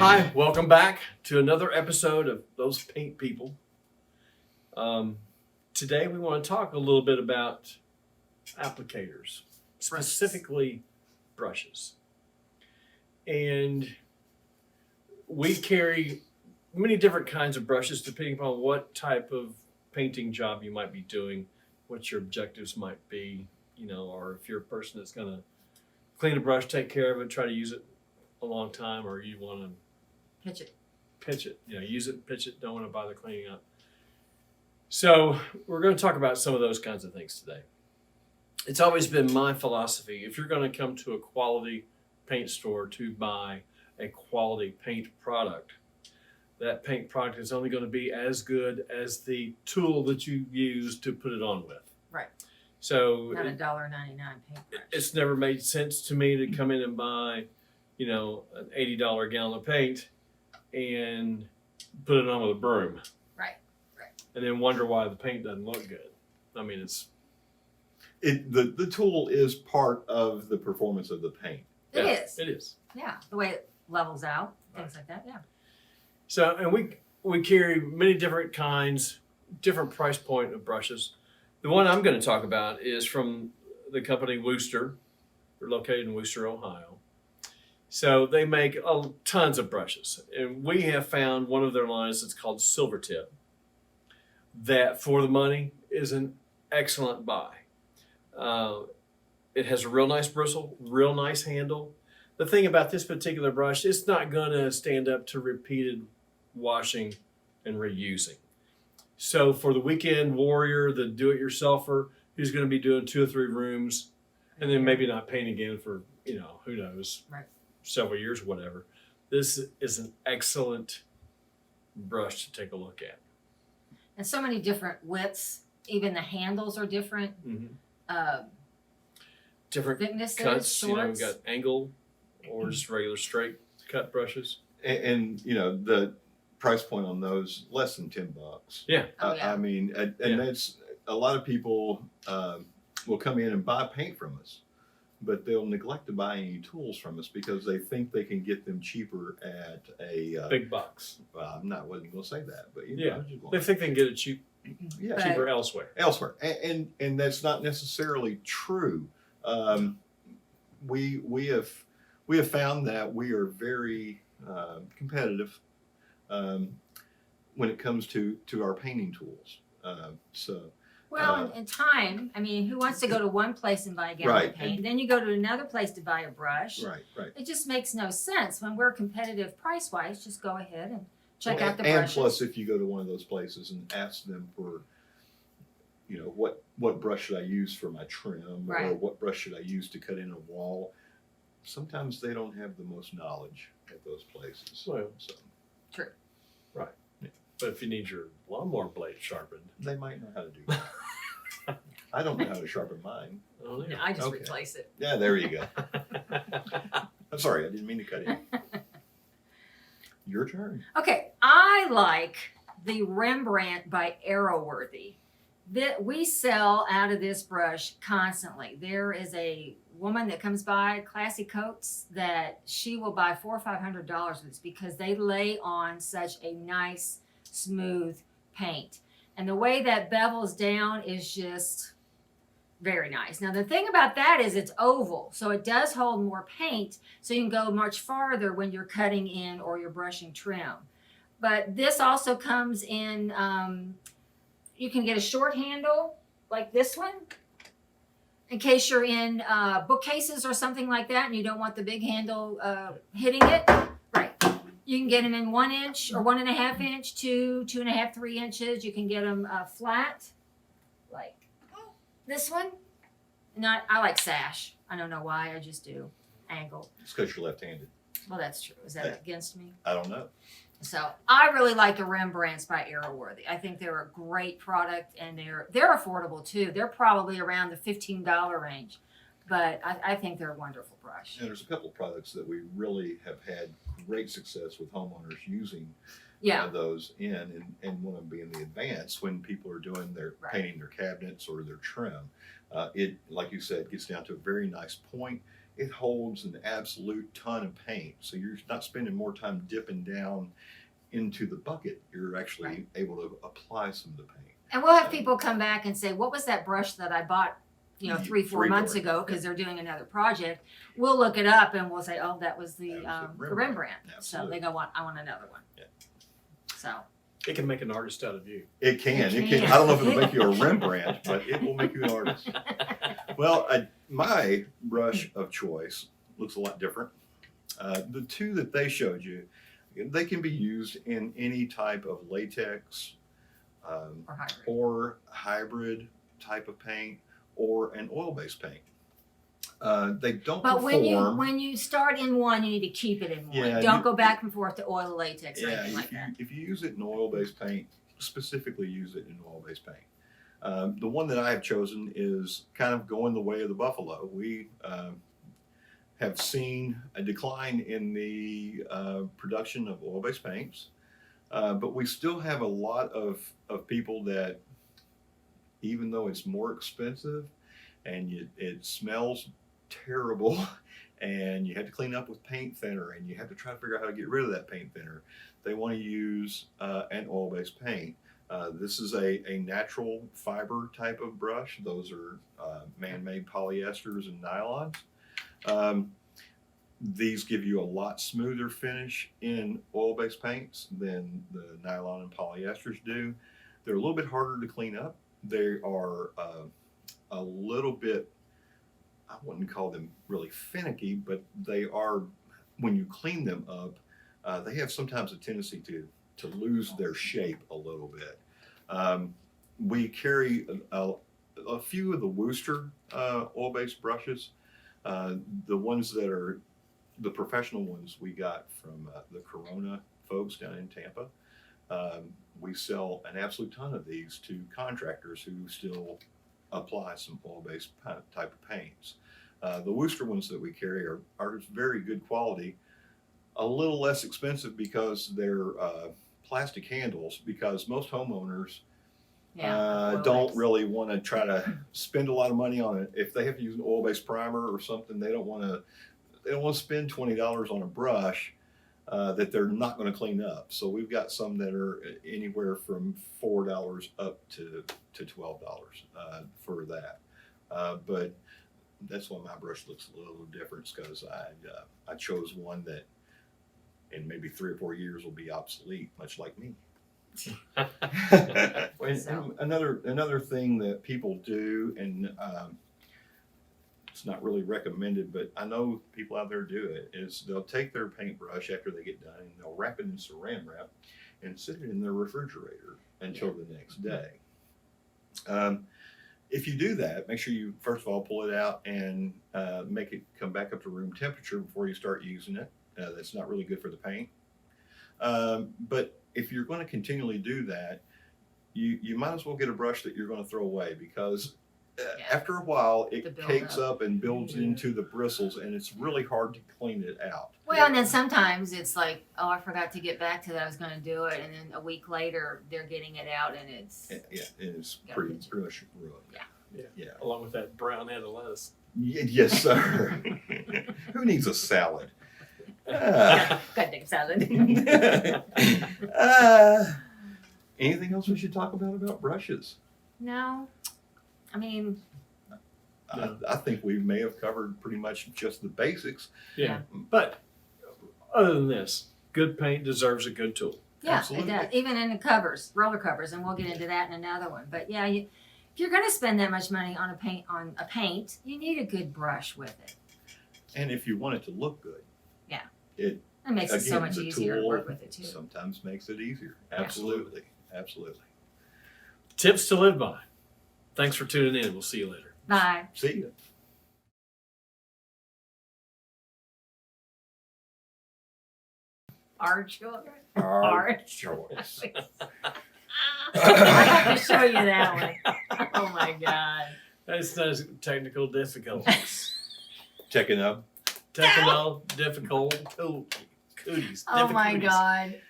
Hi, welcome back to another episode of Those Paint People. Today we want to talk a little bit about applicators, specifically brushes. And we carry many different kinds of brushes depending upon what type of painting job you might be doing, what your objectives might be, or if you're a person that's going to clean a brush, take care of it, try to use it a long time, or you want to pitch it, use it, pitch it, don't want to bother cleaning up. So we're going to talk about some of those kinds of things today. It's always been my philosophy, if you're going to come to a quality paint store to buy a quality paint product, that paint product is only going to be as good as the tool that you use to put it on with. Right. So not $1.99 paint brush. It's never made sense to me to come in and buy, an $80 gallon of paint and put it on with a broom. Right. And then wonder why the paint doesn't look good. I mean, the tool is part of the performance of the paint. It is. It is. Yeah. The way it levels out, things like that. Yeah. So, and we carry many different kinds, different price point of brushes. The one I'm going to talk about is from the company Wooster. They're located in Wooster, Ohio. So they make tons of brushes. And we have found one of their lines that's called Silvertip that for the money is an excellent buy. It has a real nice bristle, real nice handle. The thing about this particular brush, it's not going to stand up to repeated washing and reusing. So for the weekend warrior, the do-it-yourselfer, who's going to be doing 2 or 3 rooms and then maybe not paint again for, who knows, Right. several years or whatever, this is an excellent brush to take a look at. And so many different widths. Even the handles are different. Mm-hmm. Different Thicknesses, cuts, we've sorts. got angle or just regular straight cut brushes. And the price point on those, less than $10. Yeah. Oh, yeah. I mean, and Yeah. that's a lot of people will come in and buy paint from us, but they'll neglect to buy any tools from us because they think they can get them cheaper at a Big box. Well, wasn't going to say that, but Yeah. I was just going They think they can get it yeah, But- cheaper elsewhere. elsewhere, and that's not necessarily true. We have found that we are very competitive when it comes to our painting tools. Well, in time, I mean, who wants to go to one place and buy a gallon Right. of paint? Then you go to another place to buy a brush. Right. It just makes no sense. When we're competitive price-wise, just go ahead and check out the and brushes. plus, if you go to one of those places and ask them for, what brush should I use for my trim, or Right. what brush should I use to cut in a wall, sometimes they don't have the most knowledge at those places. Well, So True. but if you need your lawnmower blade sharpened, they might know how to do that. I don't know how to sharpen mine. I don't No, know. I just Okay. replace it. Yeah, there you go. I'm sorry, I didn't mean to cut in. Your turn. Okay, I like the Rembrandt by Arrowworthy. That we sell out of this brush constantly. There is a woman that comes by, Classy Coats, that she will buy $400 or $500 of this because they lay on such a nice, smooth paint. And the way that bevels down is just very nice. Now, the thing about that is it's oval, so it does hold more paint, so you can go much farther when you're cutting in or you're brushing trim. But this also comes in, you can get a short handle like this one in case you're in bookcases or something like that and you don't want the big handle hitting it. Right. You can get them in 1 inch or 1.5 inch, 2.5, 3 inches. You can get them flat, like this one. I like sash. I don't know why. I just do. Angle. It's because you're left-handed. Well, that's true. Is that against me? I don't know. So I really like the Rembrandts by Arrowworthy. I think they're a great product and they're affordable too. They're probably around the $15 range, but I think they're a wonderful brush. And there's a couple of products that we really have had great success with homeowners using Yeah. those in, and one of them being the Advance when people are doing their Right. painting their cabinets or their trim. It, like you said, gets down to a very nice point. it holds an absolute ton of paint. So you're not spending more time dipping down into the bucket. You're actually Right. able to apply some of the paint. And we'll have people come back and say, what was that brush that I bought, Yeah, 3-4 months ago, because they're doing another project. We'll look it up and we'll say, oh, that was the That was the Rembrandt. Rembrandt. So Absolutely. they go, I want another one. Yeah. So, It can make an artist out of you. It can. It It can. can. I don't know if it'll make you a Rembrandt, but it will make you an artist. Well, my brush of choice looks a lot different. The two that they showed you, they can be used in any type of latex or hybrid. or hybrid type of paint or an oil-based paint. They don't But perform. when you start in one, you need to keep it in one. Yeah, Don't you- go back and forth to oil, latex, or Yeah, anything like if you, that. if you use it in oil-based paint, specifically use it in oil-based paint. The one that I have chosen is kind of going the way of the buffalo. We have seen a decline in the production of oil-based paints, but we still have a lot of people that, even though it's more expensive and it smells terrible, and you have to clean up with paint thinner, and you have to try to figure out how to get rid of that paint thinner, they want to use an oil-based paint. This is a natural fiber type of brush. Those are man-made polyesters and nylons. These give you a lot smoother finish in oil-based paints than the nylon and polyesters do. They're a little bit harder to clean up. They are a little bit, I wouldn't call them really finicky, but they are, when you clean them up, they have sometimes a tendency to lose their shape a little bit. We carry a few of the Wooster oil-based brushes. The ones that are the professional ones we got from the Corona folks down in Tampa. We sell an absolute ton of these to contractors who still apply some oil-based type of paints. The Wooster ones that we carry are very good quality, a little less expensive because they're plastic handles, because most homeowners oil don't based. really want to try to spend a lot of money on it. If they have to use an oil-based primer or something, they don't want to spend $20 on a brush that they're not going to clean up. So we've got some that are anywhere from $4 up to $12 for that. But that's why my brush looks a little different, because I chose one that in maybe 3 or 4 years will be obsolete, much like me. And another thing that people do, and it's not really recommended, but I know people out there do it, is they'll take their paintbrush after they get done and they'll wrap it in saran wrap and sit it in their refrigerator until the next day. If you do that, make sure you first of all pull it out and make it come back up to room temperature before you start using it. That's not really good for the paint. But if you're going to continually do that, you might as well get a brush that you're going to throw away, because after a while The it buildup. cakes up and builds into the bristles, and it's really hard to clean it out. Well, and then sometimes it's like, oh, I forgot to get back to that. I was going to do it, and then a week later they're getting it out, and it's Yeah, it's Got pretty it. much ruined. Yeah. Along with that brown head of lettuce. Yes, sir. Who needs a salad? Ah. goddamn salad. Anything else we should talk about brushes? No, I mean, I think we may have covered pretty much just the basics. Yeah. But other than this, good paint deserves a good tool. yeah, Absolutely. it does. Even in the covers, roller covers, and we'll get into that in another one. But yeah, if you're going to spend that much money on a paint, you need a good brush with it. And if you want it to look good, Yeah. it It makes it so Again, much the easier to tool work with it too. sometimes makes it easier. Absolutely. Absolutely. Tips to live by. Thanks for tuning in. We'll see you later. Bye. See you. Our children. Our choice. I have to show you that one. Oh my god. That's those technical difficulties. Checking up. Technical difficult cooties. Oh my difficulties. god.